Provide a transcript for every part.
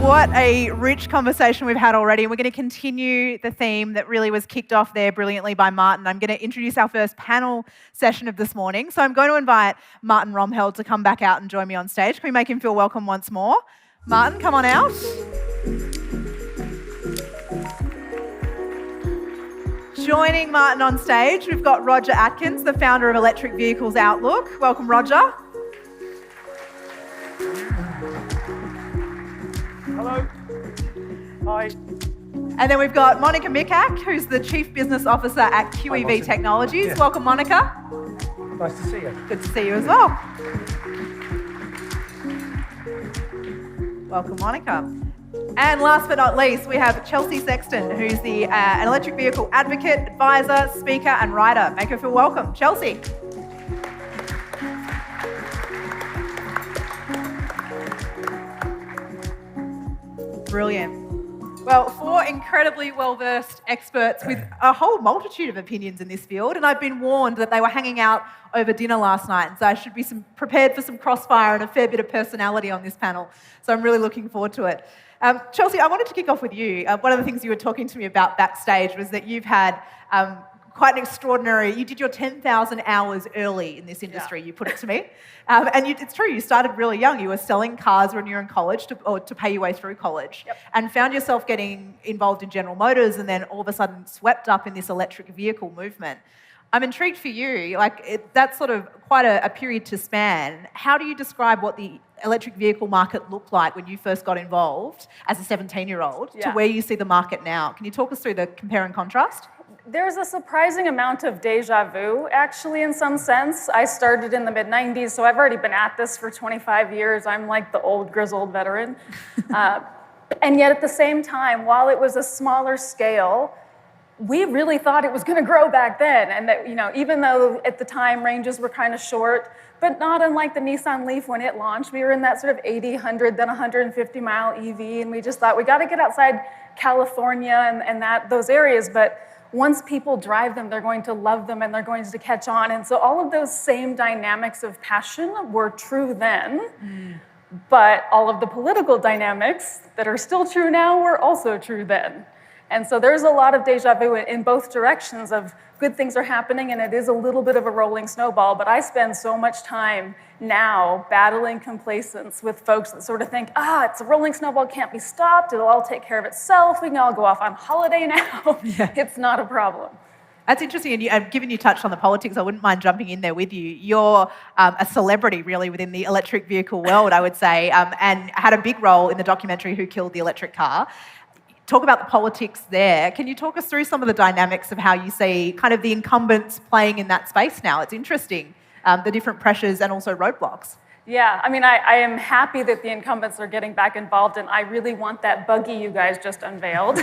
what a rich conversation we've had already. And we're going to continue the theme that really was kicked off there brilliantly by Martin. I'm going to introduce our first panel session of this morning. So I'm going to invite Martin Roemheld to come back out and join me on stage. Can we make him feel welcome once more? Martin, come on out. Joining Martin on stage, we've got Roger Atkins, the founder of Electric Vehicles Outlook. Welcome, Roger. Hello. Hi. And then we've got Monika Mikac, who's the Chief Business Officer at QEV Technologies. Yeah. Welcome, Monika. Nice to see you. Good to see you as well. Welcome, Monika. And last but not least, we have Chelsea Sexton, who's an electric vehicle advocate, advisor, speaker, and writer. Make her feel welcome. Chelsea. Brilliant. Well, four incredibly well-versed experts with a whole multitude of opinions in this field, and I've been warned that they were hanging out over dinner last night, and so I should be prepared for some crossfire and a fair bit of personality on this panel, so I'm really looking forward to it. Chelsea, I wanted to kick off with you. One of the things you were talking to me about backstage was that you've had quite an extraordinary, you did your 10,000 hours early in this industry, you put it to me. It's true, you started really young. You were selling cars when you were in college to pay your way through college, and found yourself getting involved in General Motors and then all of a sudden swept up in this electric vehicle movement. I'm intrigued for you, that's sort of quite a period to span. How do you describe what the electric vehicle market looked like when you first got involved as a 17-year-old to where you see the market now? Can you talk us through the compare and contrast? There's a surprising amount of deja vu, actually, in some sense. I started in the mid-90s, so I've already been at this for 25 years. I'm like the old, grizzled veteran. And yet at the same time, while it was a smaller scale, we really thought it was going to grow back then. And that, even though at the time ranges were kind of short, but not unlike the Nissan Leaf when it launched, we were in that sort of 80, 100, then 150-mile EV, and we just thought, we got to get outside California and those areas, but once people drive them, they're going to love them and they're going to catch on. And so all of those same dynamics of passion were true then, but all of the political dynamics that are still true now were also true then. And so there's a lot of deja vu in both directions of good things are happening, and it is a little bit of a rolling snowball, but I spend so much time now battling complacence with folks that sort of think, it's a rolling snowball, can't be stopped, it'll all take care of itself, we can all go off on holiday now. It's not a problem. That's interesting, and given you touched on the politics, I wouldn't mind jumping in there with you. You're a celebrity, really, within the electric vehicle world, I would say, and had a big role in the documentary Who Killed the Electric Car. Talk about the politics there. Can you talk us through some of the dynamics of how you see kind of the incumbents playing in that space now? It's interesting, the different pressures and also roadblocks. Yeah, I am happy that the incumbents are getting back involved, and I really want that buggy you guys just unveiled.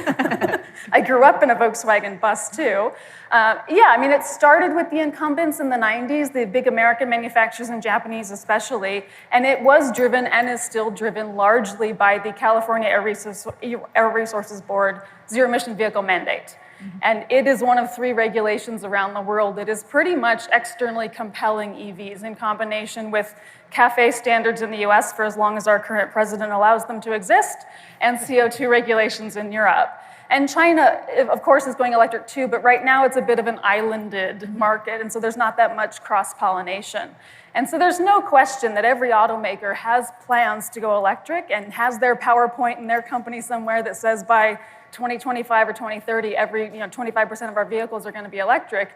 I grew up in a Volkswagen bus too. It started with the incumbents in the 90s, the big American manufacturers and Japanese especially, and it was driven and is still driven largely by the California Air Resources Board zero emission vehicle mandate. And it is one of 3 regulations around the world that is pretty much externally compelling EVs in combination with CAFE standards in the US for as long as our current president allows them to exist, and CO2 regulations in Europe. And China, of course, is going electric too, but right now it's a bit of an islanded market, and so there's not that much cross-pollination. And so there's no question that every automaker has plans to go electric and has their PowerPoint in their company somewhere that says by 2025 or 2030, 25% of our vehicles are going to be electric.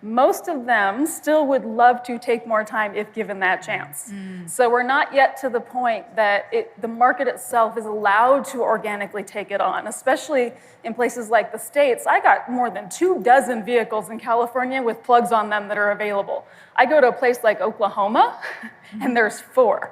Most of them still would love to take more time if given that chance. So we're not yet to the point that the market itself is allowed to organically take it on, especially in places like the States. I got more than 24 vehicles in California with plugs on them that are available. I go to a place like Oklahoma, and there's 4.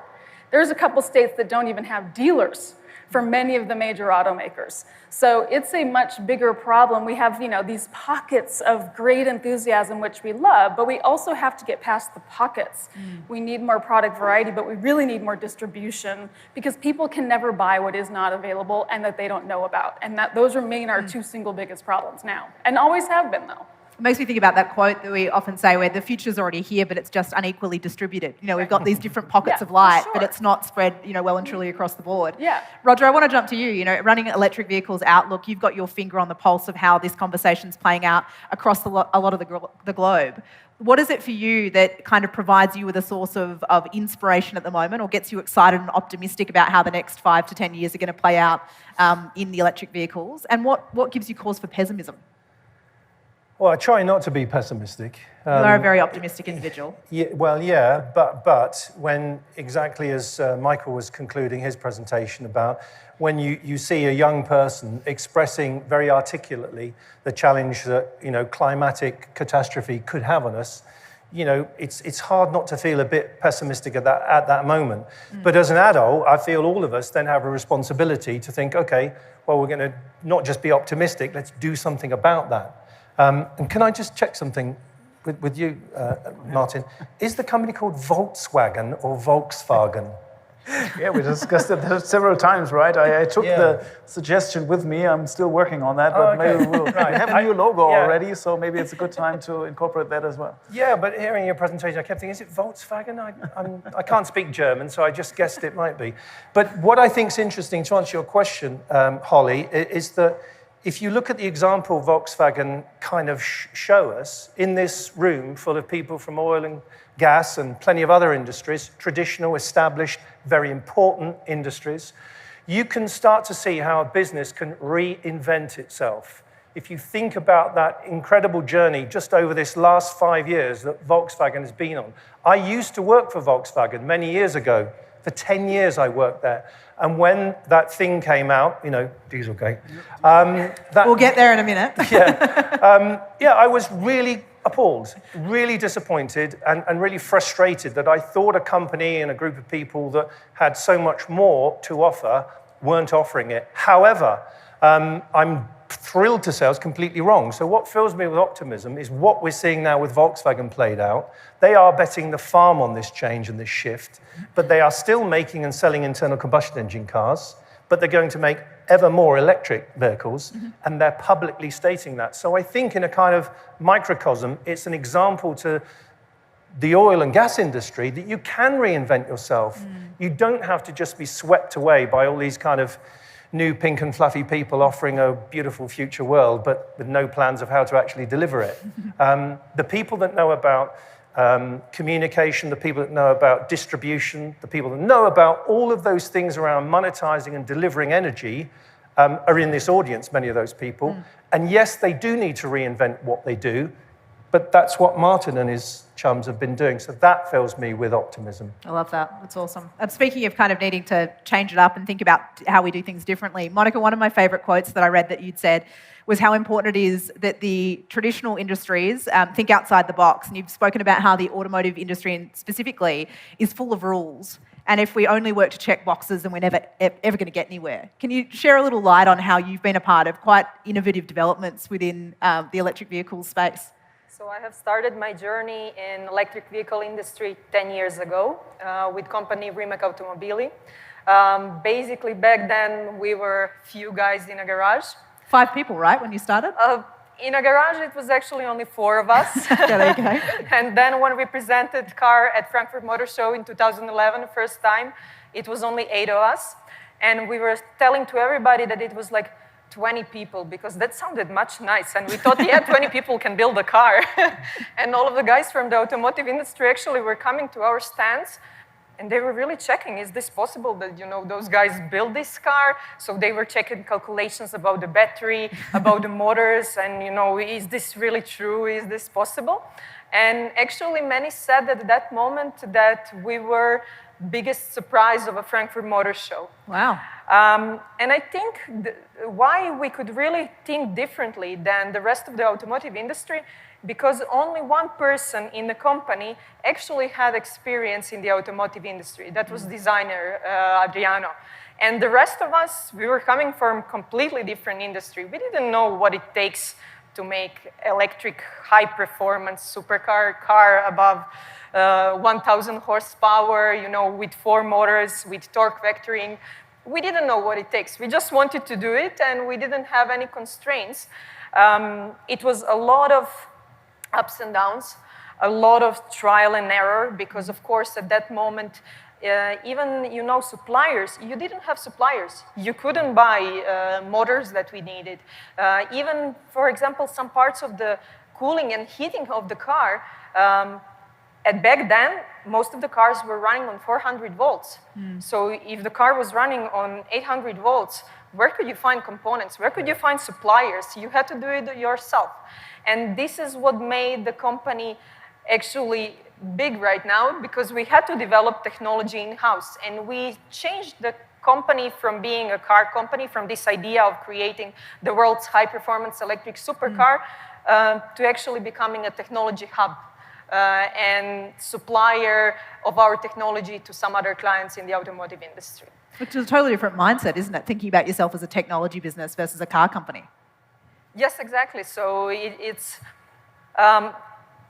There's a couple states that don't even have dealers for many of the major automakers. So it's a much bigger problem. We have, these pockets of great enthusiasm, which we love, but we also have to get past the pockets. We need more product variety, but we really need more distribution because people can never buy what is not available and that they don't know about. And those remain our 2 single biggest problems now, and always have been, though. It makes me think about that quote that we often say where the future's already here, but it's just unequally distributed. We've got these different pockets of light, but it's not spread, well and truly across the board. Yeah. Roger, I want to jump to you. Running electric vehicles outlook, you've got your finger on the pulse of how this conversation's playing out across a lot of the globe. What is it for you that kind of provides you with a source of inspiration at the moment, or gets you excited and optimistic about how the next 5 to 10 years are going to play out in the electric vehicles? And what gives you cause for pessimism? Well, I try not to be pessimistic. You are a very optimistic individual. Yeah, but when, exactly as Michael was concluding his presentation about, when you see a young person expressing very articulately the challenge that climatic catastrophe could have on us, it's hard not to feel a bit pessimistic at that moment. But as an adult, I feel all of us then have a responsibility to think, okay, well, we're going to not just be optimistic, let's do something about that. And can I just check something with you, Martin? Is the company called Volkswagen or Volkswagen? Yeah, we discussed it several times, right? I took the suggestion with me. I'm still working on that, but maybe we'll we have a new logo already, so maybe it's a good time to incorporate that as well. Yeah, but hearing your presentation, I kept thinking, is it Volkswagen? I can't speak German, so I just guessed it might be. But what I think is interesting, to answer your question, Holly, is that if you look at the example Volkswagen kind of show us in this room full of people from oil and gas and plenty of other industries, traditional, established, very important industries, you can start to see how a business can reinvent itself. If you think about that incredible journey just over this last 5 years that Volkswagen has been on. I used to work for Volkswagen many years ago. For 10 years I worked there. And when that thing came out, Dieselgate. We'll get there in a minute. I was really appalled, really disappointed, and really frustrated that I thought a company and a group of people that had so much more to offer weren't offering it. However, I'm thrilled to say I was completely wrong. So what fills me with optimism is what we're seeing now with Volkswagen played out. They are betting the farm on this change and this shift, but they are still making and selling internal combustion engine cars, but they're going to make ever more electric vehicles, and they're publicly stating that. So I think in a kind of microcosm, it's an example to the oil and gas industry that you can reinvent yourself. You don't have to just be swept away by all these kind of new pink and fluffy people offering a beautiful future world, but with no plans of how to actually deliver it. The people that know about communication, the people that know about distribution, the people that know about all of those things around monetizing and delivering energy are in this audience, many of those people. And yes, they do need to reinvent what they do, but that's what Martin and his chums have been doing. So that fills me with optimism. I love that. That's awesome. And speaking of kind of needing to change it up and think about how we do things differently, Monika, one of my favourite quotes that I read that you'd said was how important it is that the traditional industries think outside the box. And you've spoken about how the automotive industry specifically is full of rules. And if we only work to check boxes, then we're never ever going to get anywhere. Can you share a little light on how you've been a part of quite innovative developments within the electric vehicle space? So I have started my journey in electric vehicle industry 10 years ago with company Rimac Automobili. Basically, back then, we were few guys in a garage. 5 people, right, when you started? In a garage, it was actually only 4 of us. There you go. And then when we presented car at Frankfurt Motor Show in 2011, first time, it was only 8 of us. And we were telling to everybody that it was like 20 people, because that sounded much nice. And we thought, yeah, 20 people can build a car. And all of the guys from the automotive industry actually were coming to our stands, and they were really checking, is this possible that, those guys build this car? So they were checking calculations about the battery, about the motors, and, is this really true? Is this possible? And actually, many said at that moment that we were biggest surprise of a Frankfurt Motor Show. Wow. And I think why we could really think differently than the rest of the automotive industry, because only one person in the company actually had experience in the automotive industry. That was designer Adriano. And the rest of us, we were coming from completely different industry. We didn't know what it takes to make electric high-performance supercar car above 1,000 horsepower, with 4 motors, with torque vectoring. We didn't know what it takes. We just wanted to do it, and we didn't have any constraints. It was a lot of ups and downs, a lot of trial and error, because of course at that moment, even, suppliers, you didn't have suppliers. You couldn't buy motors that we needed. Even, for example, some parts of the cooling and heating of the car, back then, most of the cars were running on 400 volts. So if the car was running on 800 volts, where could you find components? Where could you find suppliers? You had to do it yourself. And this is what made the company actually big right now, because we had to develop technology in-house. And we changed the company from being a car company, from this idea of creating the world's high-performance electric supercar, to actually becoming a technology hub and supplier of our technology to some other clients in the automotive industry. Which is a totally different mindset, isn't it? Thinking about yourself as a technology business versus a car company. Yes, exactly. So it's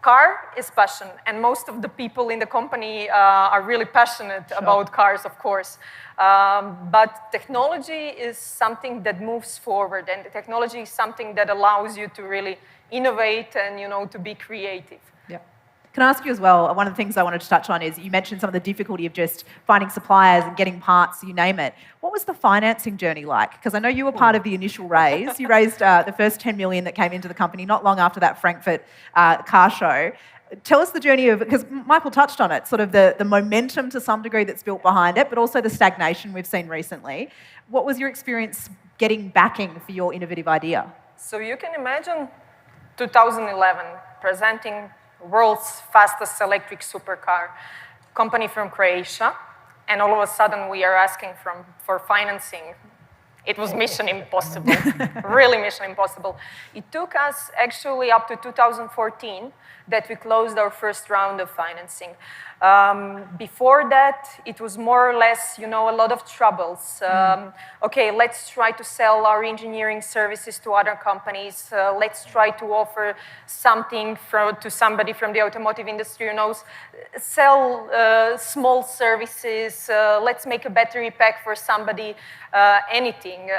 car is passion, and most of the people in the company are really passionate about cars, of course. But technology is something that moves forward, and the technology is something that allows you to really innovate and to be creative. Yeah. Can I ask you as well, one of the things I wanted to touch on is you mentioned some of the difficulty of just finding suppliers and getting parts, you name it. What was the financing journey like? Because I know you were part of the initial raise. You raised the first 10 million that came into the company not long after that Frankfurt car show. Tell us the journey of, because Michael touched on it, sort of the momentum to some degree that's built behind it, but also the stagnation we've seen recently. What was your experience getting backing for your innovative idea? So you can imagine 2011 presenting world's fastest electric supercar, company from Croatia, and all of a sudden we are asking for financing. It was mission impossible, really mission impossible. It took us actually up to 2014 that we closed our first round of financing. Before that, it was more or less, a lot of troubles. Okay, let's try to sell our engineering services to other companies. Let's try to offer something to somebody from the automotive industry who knows. Sell small services. Let's make a battery pack for somebody. Anything.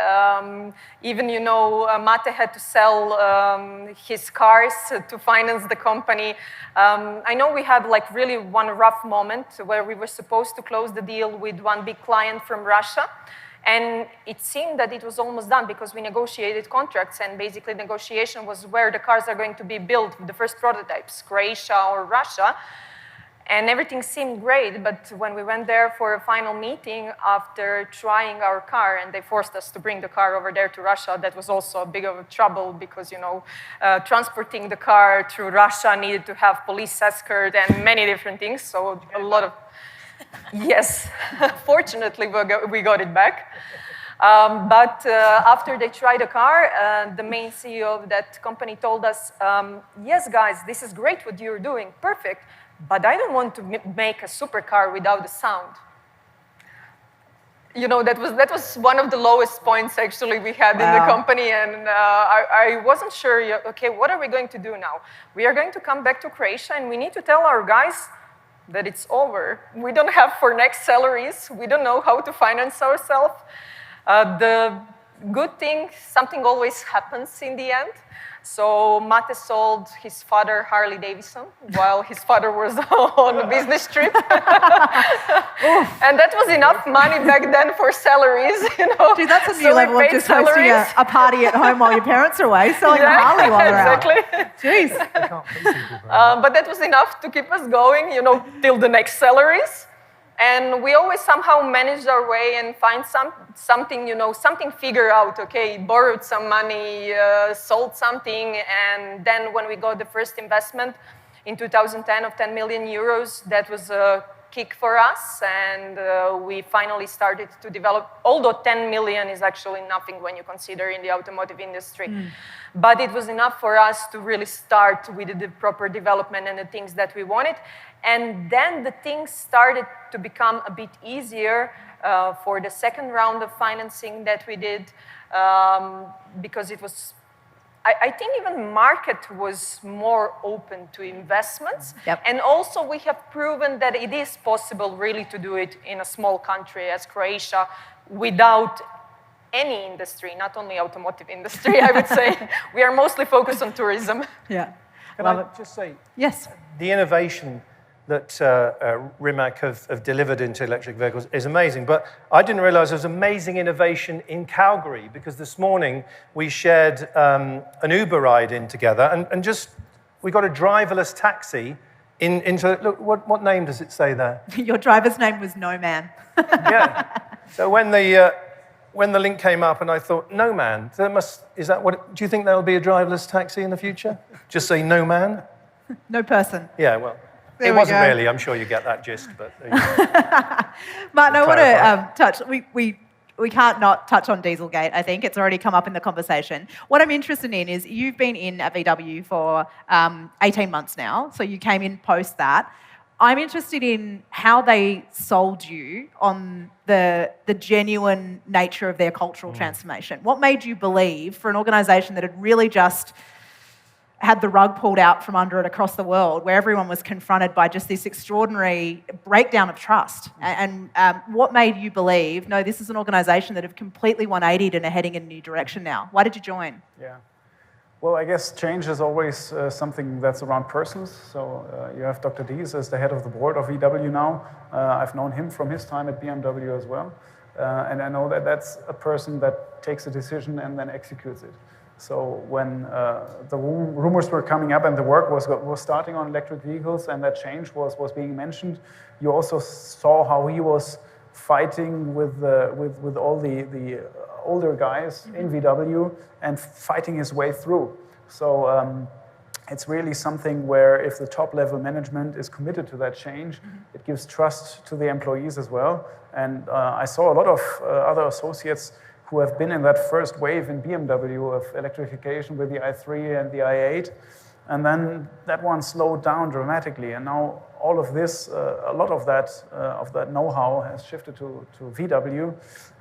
Even, Mate had to sell his cars to finance the company. I know we had really one rough moment where we were supposed to close the deal with one big client from Russia. And it seemed that it was almost done because we negotiated contracts, and basically negotiation was where the cars are going to be built, the first prototypes, Croatia or Russia. And everything seemed great, but when we went there for a final meeting after trying our car, and they forced us to bring the car over there to Russia, that was also a big of a trouble because, transporting the car through Russia needed to have police escort and many different things, so a lot of... Yes, fortunately we got it back. But after they tried the car, the main CEO of that company told us, yes, guys, this is great what you're doing, perfect. But I don't want to make a supercar without the sound. That was one of the lowest points actually we had in the company, and I wasn't sure. Okay, what are we going to do now? We are going to come back to Croatia, and we need to tell our guys that it's over. We don't have for next salaries. We don't know how to finance ourselves. The good thing, something always happens in the end. So Mate sold his father Harley Davidson while his father was on a business trip. And that was enough money back then for salaries, Dude, that's a new level of just hosting a party at home while your parents are away, selling a Harley while they're out. Jeez. But that was enough to keep us going, till the next salaries. And we always somehow managed our way and find something figure out, okay, borrowed some money, sold something, and then when we got the first investment in 2010 of 10 million euros, that was a kick for us, and we finally started to develop, although 10 million is actually nothing when you consider in the automotive industry. But it was enough for us to really start with the proper development and the things that we wanted. And then the things started to become a bit easier for the second round of financing that we did, because it was, I think even market was more open to investments. Yep. And also we have proven that it is possible really to do it in a small country as Croatia without any industry, not only automotive industry, I would say. We are mostly focused on tourism. Yeah. Can I just say, yes, the innovation that Rimac have delivered into electric vehicles is amazing. But I didn't realize there was amazing innovation in Calgary, because this morning we shared an Uber ride in together, and we got a driverless taxi into, look, what name does it say there? Your driver's name was No Man. Yeah. So when the link came up, and I thought, No Man, do you think there will be a driverless taxi in the future? Just say No Man? No person. Yeah, well. There it we wasn't go. really. I'm sure you get that gist, but Martin, I want to touch. We can't not touch on Dieselgate. I think it's already come up in the conversation. What I'm interested in is you've been in at VW for 18 months now, so you came in post that. I'm interested in how they sold you on the genuine nature of their cultural transformation. What made you believe, for an organisation that had really just had the rug pulled out from under it across the world, where everyone was confronted by just this extraordinary breakdown of trust? And what made you believe, no, this is an organisation that have completely 180'd and are heading in a new direction now? Why did you join? Yeah. Well, I guess change is always something that's around persons. So you have Dr. Dies as the head of the board of VW now. I've known him from his time at BMW as well. And I know that that's a person that takes a decision and then executes it. So when the rumors were coming up and the work was starting on electric vehicles and that change was being mentioned, you also saw how he was fighting with all the older guys in VW and fighting his way through. So it's really something where if the top level management is committed to that change, it gives trust to the employees as well. And I saw a lot of other associates who have been in that first wave in BMW of electrification with the i3 and the i8. And then that one slowed down dramatically. And now all of this, a lot of that know-how has shifted to VW.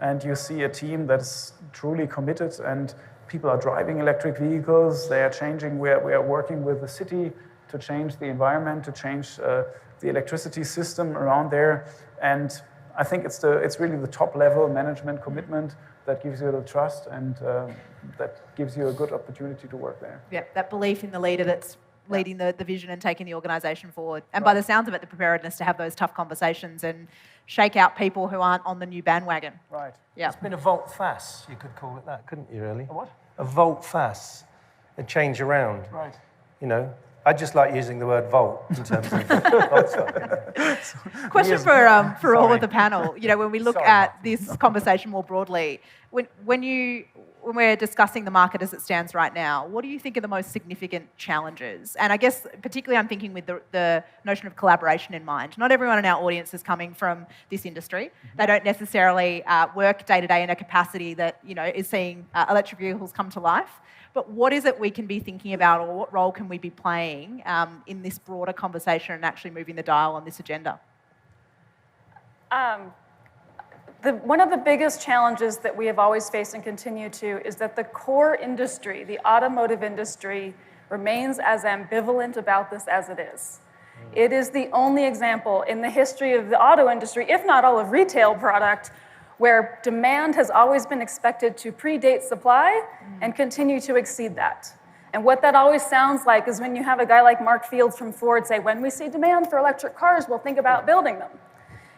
And you see a team that's truly committed, and people are driving electric vehicles. They are changing. We are working with the city to change the environment, to change the electricity system around there. And I think it's really the top level management commitment that gives you the trust and that gives you a good opportunity to work there. Yeah, that belief in the leader that's leading the vision and taking the organisation forward. And by the sounds of it, the preparedness to have those tough conversations and shake out people who aren't on the new bandwagon. Right. Yeah. It's been a volte-face, you could call it that, couldn't you, really? A what? A volte-face, a change around. Right. You know, I just like using the word volt in terms of Volkswagen. Question for all of the panel. You know, when we look at this conversation more broadly, when we're discussing the market as it stands right now, what do you think are the most significant challenges? And I guess particularly I'm thinking with the notion of collaboration in mind. Not everyone in our audience is coming from this industry. They don't necessarily work day to day in a capacity that, you know, is seeing electric vehicles come to life. But what is it we can be thinking about, or what role can we be playing in this broader conversation and actually moving the dial on this agenda? One of the biggest challenges that we have always faced and continue to is that the core industry, the automotive industry, remains as ambivalent about this as it is. It is the only example in the history of the auto industry, if not all of retail product, where demand has always been expected to predate supply and continue to exceed that. And what that always sounds like is when you have a guy like Mark Fields from Ford say, when we see demand for electric cars, we'll think about building them.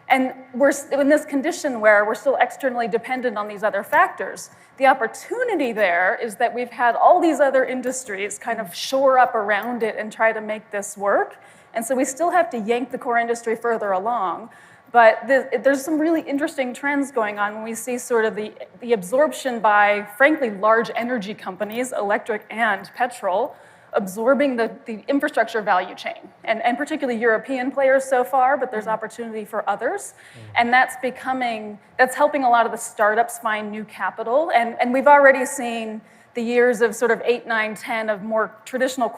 And we're in this condition where we're still externally dependent on these other factors. The opportunity there is that we've had all these other industries kind of shore up around it and try to make this work. And so we still have to yank the core industry further along. But there's some really interesting trends going on when we see sort of the absorption by, frankly, large energy companies, electric and petrol, absorbing the infrastructure value chain, and particularly European players so far, but there's opportunity for others. And that's helping a lot of the startups find new capital. And we've already seen the years of sort of 8, 9, 10 of more traditional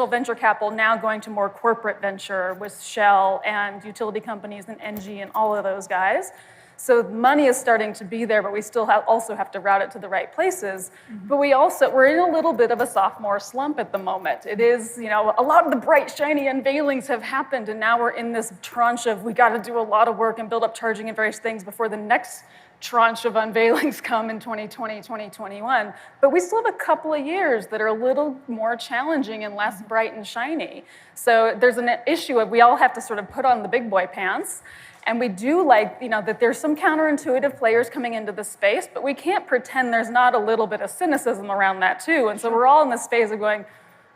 venture capital now going to more corporate venture with Shell and utility companies and Engie and all of those guys. So money is starting to be there, but we still also have to route it to the right places. But we're in a little bit of a sophomore slump at the moment. It is, you know, a lot of the bright, shiny unveilings have happened, and now we're in this tranche of we got to do a lot of work and build up charging and various things before the next tranche of unveilings come in 2020, 2021, but we still have a couple of years that are a little more challenging and less bright and shiny. So there's an issue of we all have to sort of put on the big boy pants, and we do like, that there's some counterintuitive players coming into the space, but we can't pretend there's not a little bit of cynicism around that too. And so we're all in this phase of going,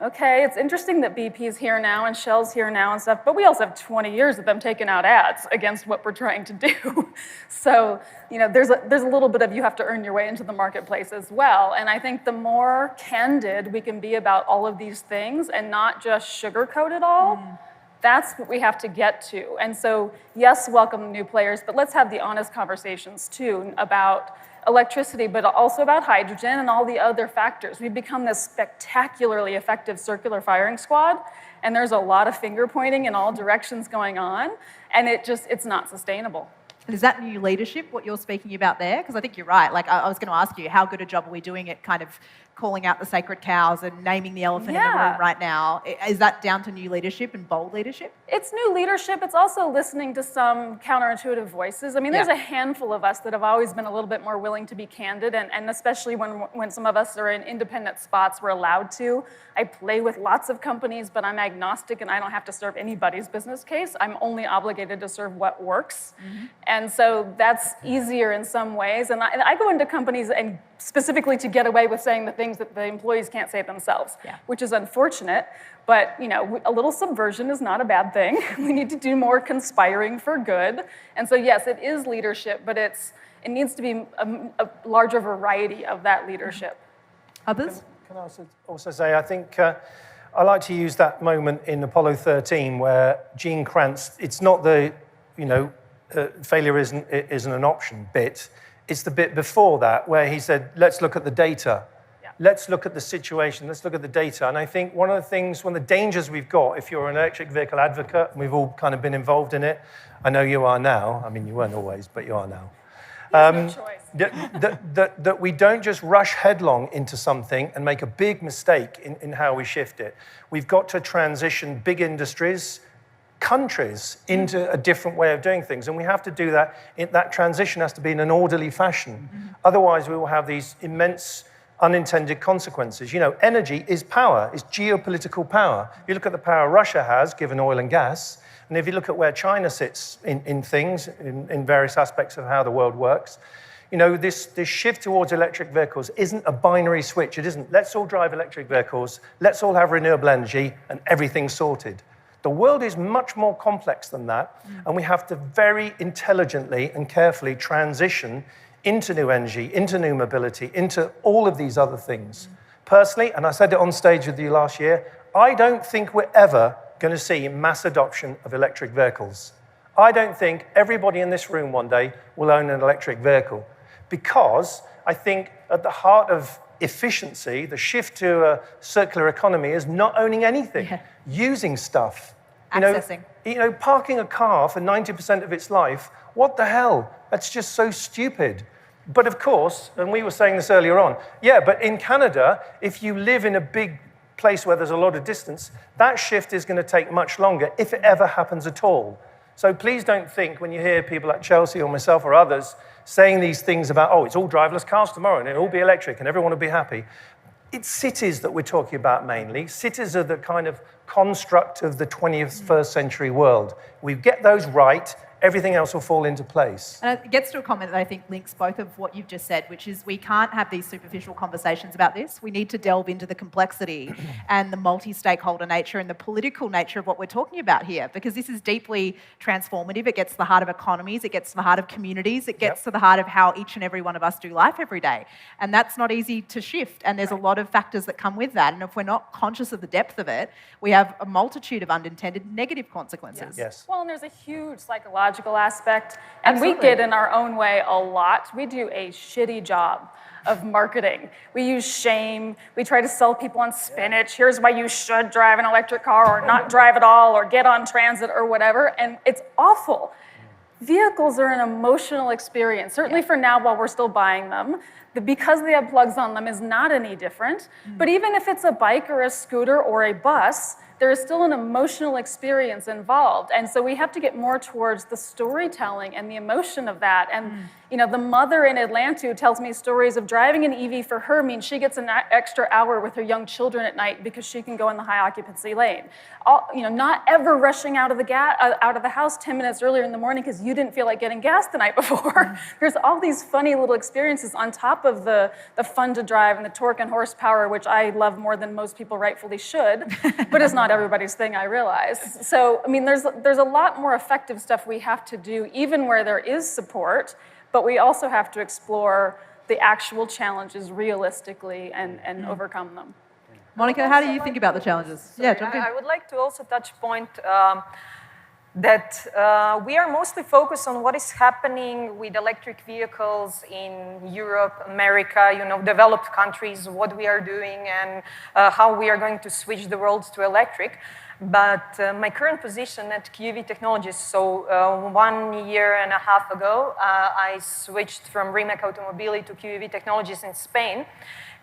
okay, it's interesting that BP's here now and Shell's here now and stuff, but we also have 20 years of them taking out ads against what we're trying to do. So, there's a little bit of you have to earn your way into the marketplace as well. And I think the more candid we can be about all of these things and not just sugarcoat it all, that's what we have to get to. And so, yes, welcome new players, but let's have the honest conversations too about electricity, but also about hydrogen and all the other factors. We've become this spectacularly effective circular firing squad, and there's a lot of finger pointing in all directions going on, and it's not sustainable. And is that new leadership, what you're speaking about there? Because I think you're right. Like, I was going to ask you, how good a job are we doing at kind of calling out the sacred cows and naming the elephant in the room right now? Is that down to new leadership and bold leadership? It's new leadership. It's also listening to some counterintuitive voices. I mean, there's a handful of us that have always been a little bit more willing to be candid, and especially when some of us are in independent spots, we're allowed to. I play with lots of companies, but I'm agnostic and I don't have to serve anybody's business case. I'm only obligated to serve what works. And so that's easier in some ways. And I go into companies and specifically to get away with saying the things that the employees can't say themselves, which is unfortunate. But a little subversion is not a bad thing. We need to do more conspiring for good. And so yes, it is leadership, but it needs to be a larger variety of that leadership. Others? Can I also say, I think I like to use that moment in Apollo 13 where Gene Kranz, it's not the, failure isn't an option bit. It's the bit before that where he said, let's look at the data. Let's look at the situation. Let's look at the data. And I think one of the dangers we've got, if you're an electric vehicle advocate, and we've all kind of been involved in it, I know you are now. I mean, you weren't always, but you are now. No choice. That we don't just rush headlong into something and make a big mistake in how we shift it. We've got to transition big industries, countries into a different way of doing things. And we have to do that. That transition has to be in an orderly fashion. Otherwise, we will have these immense unintended consequences. Energy is power, it's geopolitical power. You look at the power Russia has, given oil and gas, and if you look at where China sits in things, in various aspects of how the world works, this shift towards electric vehicles isn't a binary switch. It isn't, let's all drive electric vehicles, let's all have renewable energy, and everything's sorted. The world is much more complex than that, and we have to very intelligently and carefully transition into new energy, into new mobility, into all of these other things. Personally, and I said it on stage with you last year, I don't think we're ever going to see mass adoption of electric vehicles. I don't think everybody in this room one day will own an electric vehicle, because I think at the heart of efficiency, the shift to a circular economy is not owning anything, using stuff. Accessing. Parking a car for 90% of its life, what the hell? That's just so stupid. But of course, and we were saying this earlier on, but in Canada, if you live in a big place where there's a lot of distance, that shift is going to take much longer, if it ever happens at all. So please don't think when you hear people like Chelsea or myself or others saying these things about, it's all driverless cars tomorrow and it'll all be electric and everyone will be happy. It's cities that we're talking about mainly. Cities are the kind of construct of the 21st century world. We get those right, everything else will fall into place. And it gets to a comment that I think links both of what you've just said, which is we can't have these superficial conversations about this. We need to delve into the complexity and the multi-stakeholder nature and the political nature of what we're talking about here, because this is deeply transformative. It gets to the heart of economies, it gets to the heart of communities, it gets to the heart of how each and every one of us do life every day. And that's not easy to shift, and there's a lot of factors that come with that. And if we're not conscious of the depth of it, we have a multitude of unintended negative consequences. Yes. Well, and there's a huge psychological aspect, and Absolutely. we get in our own way a lot. We do a shitty job of marketing. We use shame. We try to sell people on spinach. Here's why you should drive an electric car or not drive at all or get on transit or whatever, and it's awful. Vehicles are an emotional experience, certainly for now while we're still buying them. Because they have plugs on them is not any different. But even if it's a bike or a scooter or a bus, there is still an emotional experience involved. And so we have to get more towards the storytelling and the emotion of that. And you know, the mother in Atlanta who tells me stories of driving an EV for her means she gets an extra hour with her young children at night because she can go in the high occupancy lane. You know, not ever rushing out of the house 10 minutes earlier in the morning because you didn't feel like getting gas the night before. There's all these funny little experiences on top of the fun to drive and the torque and horsepower, which I love more than most people rightfully should, but it's not everybody's thing, I realize. So, I mean, there's a lot more effective stuff we have to do, even where there is support, but we also have to explore the actual challenges realistically and overcome them. Monika, how do you think about the challenges? Yeah, jump in. I would like to also touch point that we are mostly focused on what is happening with electric vehicles in Europe, America, you know, developed countries, what we are doing and how we are going to switch the world to electric. But my current position at QEV Technologies, so 1.5 years ago, I switched from Rimac Automobili to QEV Technologies in Spain.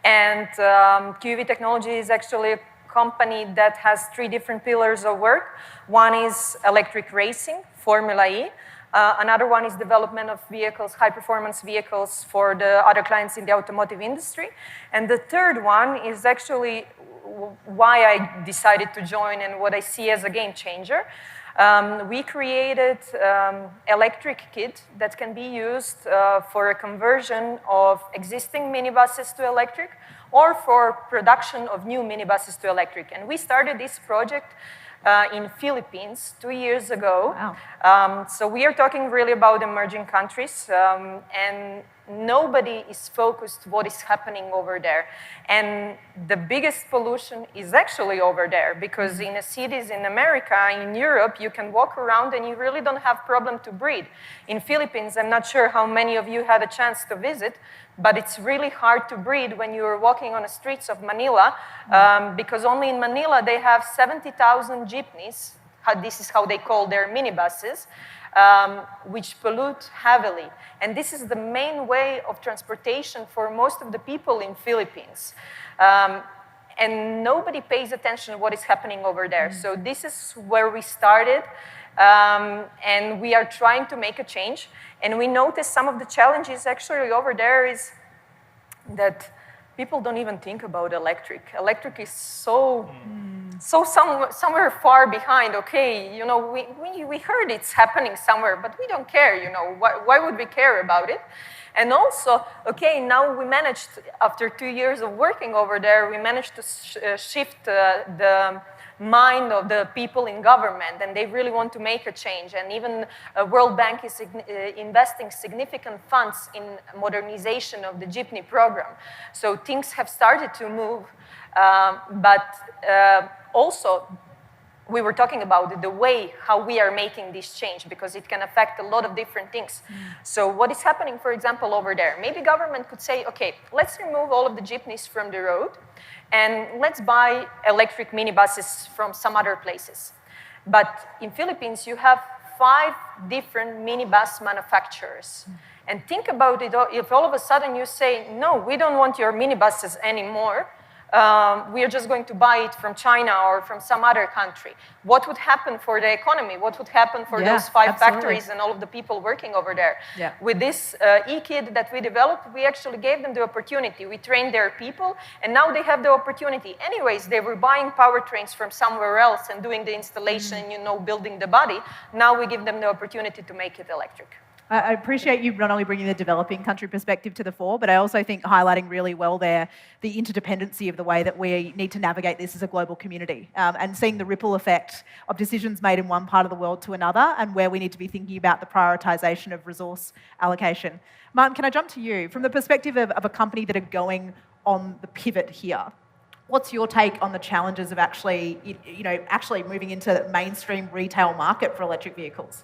And QEV Technology is actually a company that has 3 different pillars of work. One is electric racing, Formula E. Another one is development of vehicles, high-performance vehicles for the other clients in the automotive industry. And the third one is actually why I decided to join and what I see as a game changer. We created electric kit that can be used for a conversion of existing minibuses to electric or for production of new minibuses to electric. And we started this project in Philippines 2 years ago. Wow. So we are talking really about emerging countries, and nobody is focused what is happening over there. And the biggest pollution is actually over there, because in the cities in America, in Europe, you can walk around and you really don't have problem to breathe. In Philippines, I'm not sure how many of you had a chance to visit, but it's really hard to breathe when you're walking on the streets of Manila, because only in Manila they have 70,000 jeepneys. This is how they call their minibuses, which pollute heavily. And this is the main way of transportation for most of the people in Philippines. And nobody pays attention to what is happening over there. So this is where we started, and we are trying to make a change. And we noticed some of the challenges actually over there is that people don't even think about electric. Electric is so somewhere far behind. Okay, you know, we heard it's happening somewhere, but we don't care, you know. Why would we care about it? And also, okay, now we managed, after 2 years of working over there, we managed to shift the mind of the people in government, and they really want to make a change. And even World Bank is investing significant funds in modernization of the jeepney program. So things have started to move, but also we were talking about the way how we are making this change, because it can affect a lot of different things. So what is happening, for example, over there? Maybe government could say, okay, let's remove all of the jeepneys from the road, and let's buy electric minibuses from some other places. But in Philippines, you have 5 different minibus manufacturers. And think about it, if all of a sudden you say, no, we don't want your minibuses anymore, we are just going to buy it from China or from some other country. What would happen for the economy? What would happen for those 5 factories and all of the people working over there? Yeah. With this e-kit that we developed, we actually gave them the opportunity. We trained their people, and now they have the opportunity. Anyways, they were buying powertrains from somewhere else and doing the installation, you know, building the body. Now we give them the opportunity to make it electric. I appreciate you not only bringing the developing country perspective to the fore, but I also think highlighting really well there the interdependency of the way that we need to navigate this as a global community, and seeing the ripple effect of decisions made in one part of the world to another, and where we need to be thinking about the prioritisation of resource allocation. Martin, can I jump to you? From the perspective of a company that are going on the pivot here, what's your take on the challenges of actually moving into the mainstream retail market for electric vehicles?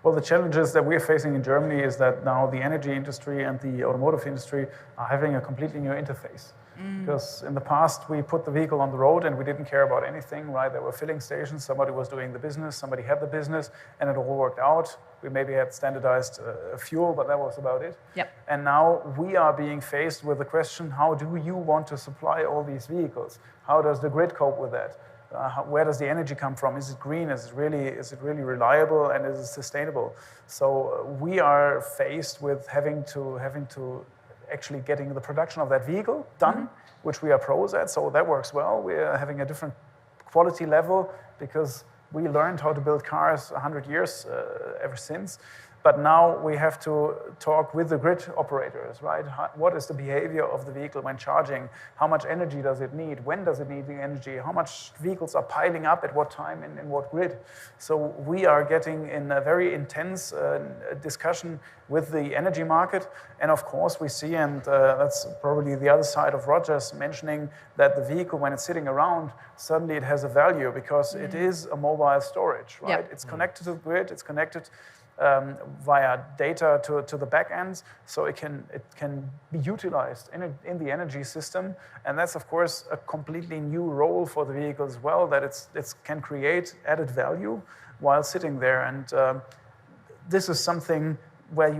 Well, the challenges that we're facing in Germany is that now the energy industry and the automotive industry are having a completely new interface. Because in the past, we put the vehicle on the road and we didn't care about anything, right? There were filling stations, somebody was doing the business, somebody had the business, and it all worked out. We maybe had standardized fuel, but that was about it. Yep. And now we are being faced with the question, how do you want to supply all these vehicles? How does the grid cope with that? Where does the energy come from? Is it green? Is it really reliable? And is it sustainable? So we are faced with having to actually getting the production of that vehicle done, which we are pros at. So that works well. We are having a different quality level because we learned how to build cars 100 years ever since. But now we have to talk with the grid operators, right? What is the behavior of the vehicle when charging? How much energy does it need? When does it need the energy? How much vehicles are piling up at what time and in what grid? So we are getting in a very intense discussion with the energy market. And of course we see, and that's probably the other side of Roger's mentioning, that the vehicle, when it's sitting around, suddenly it has a value because it is a mobile storage, right? Yep. It's connected to the grid, it's connected via data to the back ends, so it can be utilized in the energy system, and that's of course a completely new role for the vehicle as well, that it can create added value while sitting there, and this is something where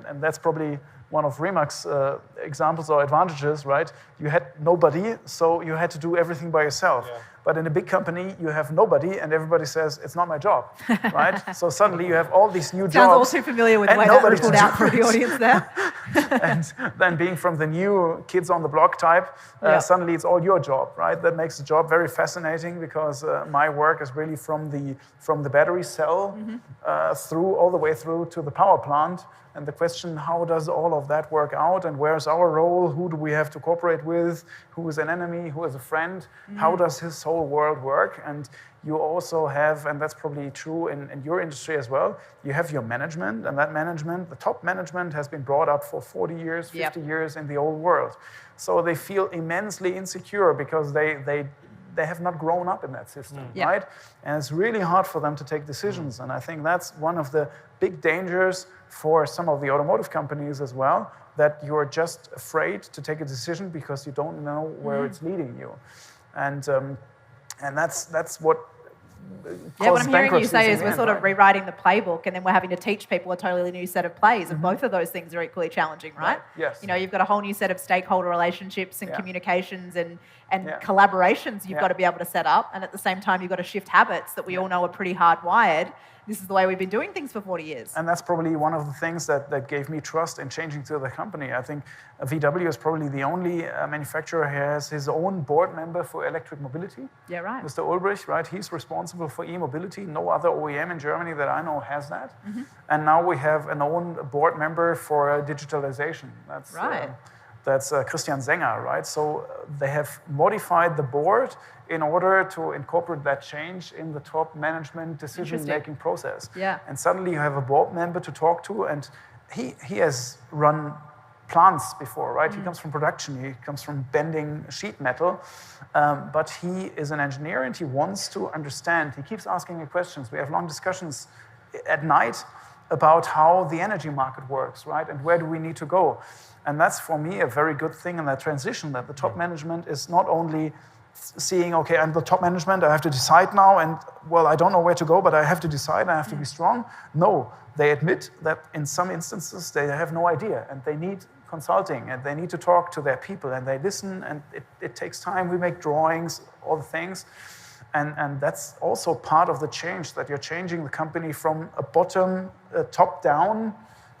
and that's probably one of Remac's examples or advantages, right? You had nobody, so you had to do everything by yourself. Yeah. But in a big company, you have nobody, and everybody says, it's not my job, right? So suddenly you have all these new jobs. Sounds all too familiar with the way that rippled out through the audience there. And then being from the new kids on the block type, suddenly it's all your job, right? That makes the job very fascinating because my work is really from the battery cell all the way through to the power plant. And the question, how does all of that work out, and where's our role? Who do we have to cooperate with? Who is an enemy? Who is a friend? How does this whole world work? And you also have, and that's probably true in your industry as well, you have your management, and that management, the top management, has been brought up for 40 years, 50 years in the old world. So they feel immensely insecure because they have not grown up in that system, right? And it's really hard for them to take decisions. And I think that's one of the big dangers for some of the automotive companies as well, that you're just afraid to take a decision because you don't know where it's leading you. And that's what what I'm hearing you say is we're sort of rewriting the playbook, and then we're having to teach people a totally new set of plays, and both of those things are equally challenging, right? Yes. You know, you've got a whole new set of stakeholder relationships and communications and collaborations you've got to be able to set up, and at the same time you've got to shift habits that we all know are pretty hardwired. This is the way we've been doing things for 40 years. And that's probably one of the things that gave me trust in changing to the company. I think VW is probably the only manufacturer who has his own board member for electric mobility. Yeah, right. Mr. Ulbrich, right? He's responsible for e-mobility. No other OEM in Germany that I know has that. And now we have an own board member for digitalization. That's right. That's Christian Sänger, right? So they have modified the board in order to incorporate that change in the top management decision-making process. Yeah. And suddenly you have a board member to talk to, and he has run plants before, right? He comes from production, he comes from bending sheet metal, but he is an engineer and he wants to understand. He keeps asking me questions. We have long discussions at night about how the energy market works, right? And where do we need to go? And that's, for me, a very good thing in that transition, that the top management is not only seeing, okay, I'm the top management, I have to decide now, and, well, I don't know where to go, but I have to decide, I have to be strong. No, they admit that in some instances they have no idea, and they need consulting, and they need to talk to their people, and they listen, and it takes time. We make drawings, all the things. And that's also part of the change, that you're changing the company from a top-down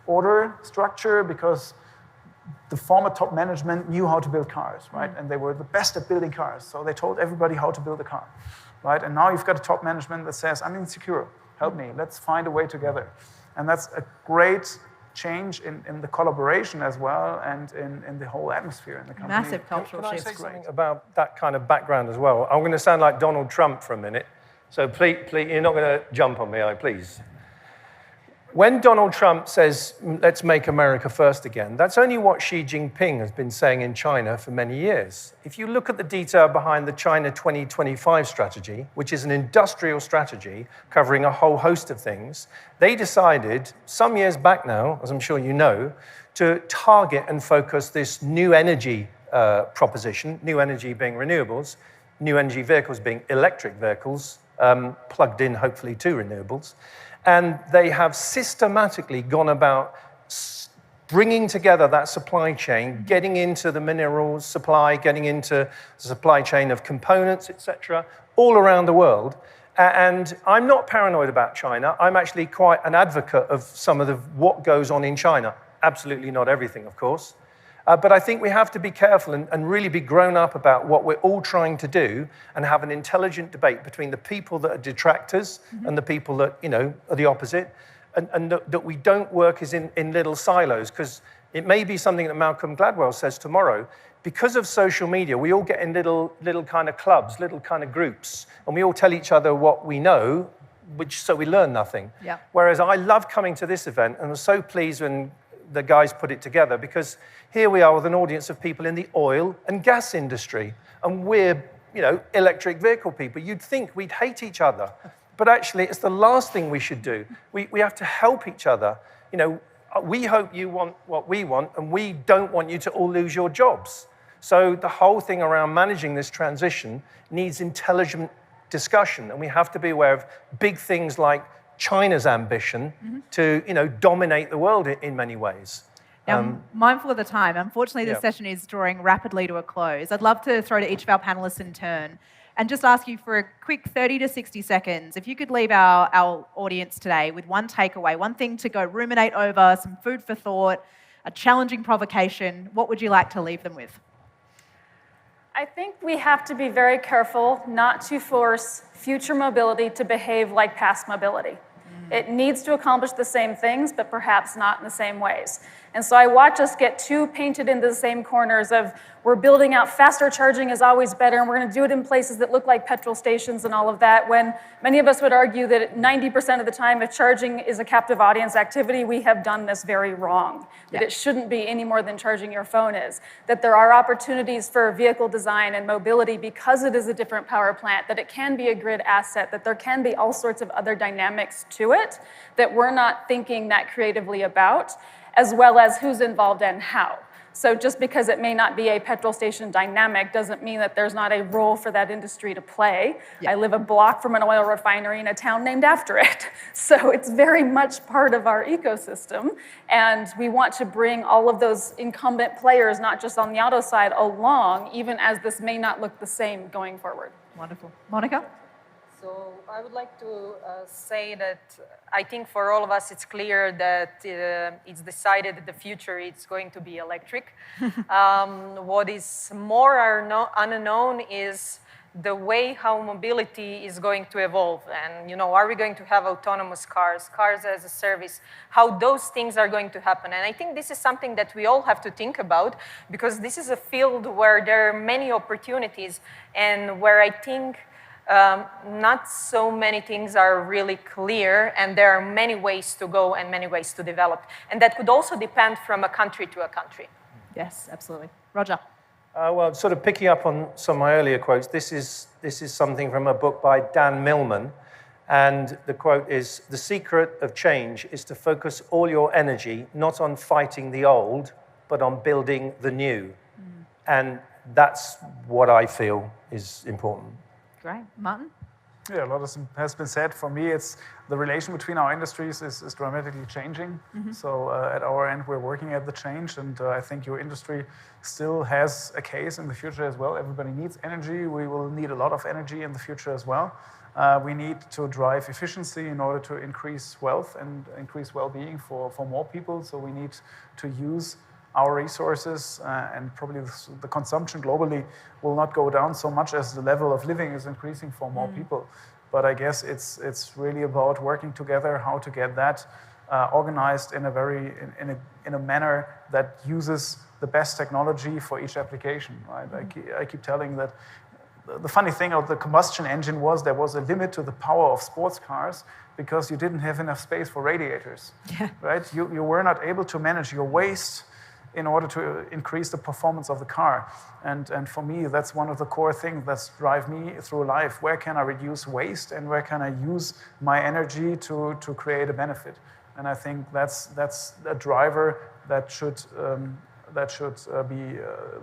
order structure, because the former top management knew how to build cars, right? And they were the best at building cars, so they told everybody how to build a car, right? And now you've got a top management that says, I'm insecure, help me, let's find a way together. And that's a great change in the collaboration as well, and in the whole atmosphere in the company. Massive cultural shift. Can I say something about that kind of background as well? I'm going to sound like Donald Trump for a minute, so please you're not going to jump on me, please. When Donald Trump says, let's make America first again, that's only what Xi Jinping has been saying in China for many years. If you look at the detail behind the China 2025 strategy, which is an industrial strategy covering a whole host of things, they decided some years back now, as I'm sure you know, to target and focus this new energy proposition, new energy being renewables, new energy vehicles being electric vehicles, plugged in hopefully to renewables. And they have systematically gone about bringing together that supply chain, getting into the minerals supply, getting into the supply chain of components, etc., all around the world. And I'm not paranoid about China. I'm actually quite an advocate of some of what goes on in China. Absolutely not everything, of course. But I think we have to be careful and really be grown up about what we're all trying to do and have an intelligent debate between the people that are detractors and the people that, are the opposite, and that we don't work as in little silos, because it may be something that Malcolm Gladwell says tomorrow. Because of social media, we all get in little kind of clubs, little kind of groups, and we all tell each other what we know, so we learn nothing. Yeah. Whereas I love coming to this event, and was so pleased when the guys put it together, because here we are with an audience of people in the oil and gas industry, and we're, electric vehicle people. You'd think we'd hate each other, but actually it's the last thing we should do. We have to help each other. We hope you want what we want, and we don't want you to all lose your jobs. So the whole thing around managing this transition needs intelligent discussion, and we have to be aware of big things like China's ambition to, dominate the world in many ways. Now, I'm mindful of the time. Unfortunately, this session is drawing rapidly to a close. I'd love to throw to each of our panelists in turn and just ask you for a quick 30 to 60 seconds, if you could leave our audience today with one takeaway, one thing to go ruminate over, some food for thought, a challenging provocation, what would you like to leave them with? I think we have to be very careful not to force future mobility to behave like past mobility. It needs to accomplish the same things, but perhaps not in the same ways. And so I watch us get too painted into the same corners of we're building out faster charging is always better, and we're going to do it in places that look like petrol stations and all of that, when many of us would argue that 90% of the time, if charging is a captive audience activity, we have done this very wrong. That it shouldn't be any more than charging your phone is. That there are opportunities for vehicle design and mobility because it is a different power plant, that it can be a grid asset, that there can be all sorts of other dynamics to it that we're not thinking that creatively about, as well as who's involved and how. So just because it may not be a petrol station dynamic doesn't mean that there's not a role for that industry to play. I live a block from an oil refinery in a town named after it. So it's very much part of our ecosystem. And we want to bring all of those incumbent players, not just on the auto side, along, even as this may not look the same going forward. Wonderful. Monika? So I would like to say that I think for all of us it's clear that it's decided that the future is going to be electric. What is more unknown is the way how mobility is going to evolve. And, are we going to have autonomous cars, cars as a service, how those things are going to happen. And I think this is something that we all have to think about, because this is a field where there are many opportunities and where I think not so many things are really clear, and there are many ways to go and many ways to develop. And that could also depend from a country to a country. Yes, absolutely. Roger? Well, sort of picking up on some of my earlier quotes, this is something from a book by Dan Millman, and the quote is, "The secret of change is to focus all your energy not on fighting the old, but on building the new." And that's what I feel is important. Great. Martin? Yeah, a lot has been said. For me, it's the relation between our industries is dramatically changing. So at our end, we're working at the change, and I think your industry still has a case in the future as well. Everybody needs energy. We will need a lot of energy in the future as well. We need to drive efficiency in order to increase wealth and increase well-being for more people. So we need to use our resources, and probably the consumption globally will not go down so much as the level of living is increasing for more people. But I guess it's really about working together, how to get that organized in a manner that uses the best technology for each application. Right? I keep telling that the funny thing of the combustion engine was there was a limit to the power of sports cars because you didn't have enough space for radiators. Right? You were not able to manage your waste in order to increase the performance of the car. And for me, that's one of the core things that drive me through life. Where can I reduce waste, and where can I use my energy to create a benefit? And I think that's a driver that should be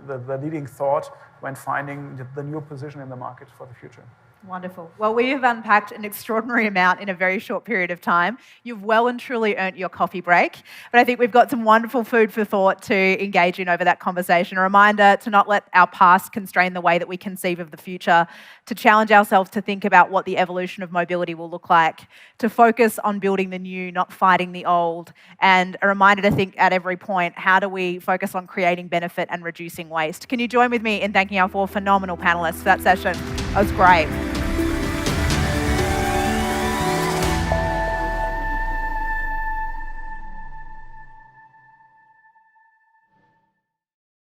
the leading thought when finding the new position in the market for the future. Wonderful. Well, we have unpacked an extraordinary amount in a very short period of time. You've well and truly earned your coffee break, but I think we've got some wonderful food for thought to engage in over that conversation. A reminder to not let our past constrain the way that we conceive of the future, to challenge ourselves to think about what the evolution of mobility will look like, to focus on building the new, not fighting the old, and a reminder to think at every point, how do we focus on creating benefit and reducing waste? Can you join with me in thanking our 4 phenomenal panelists for that session? That was great.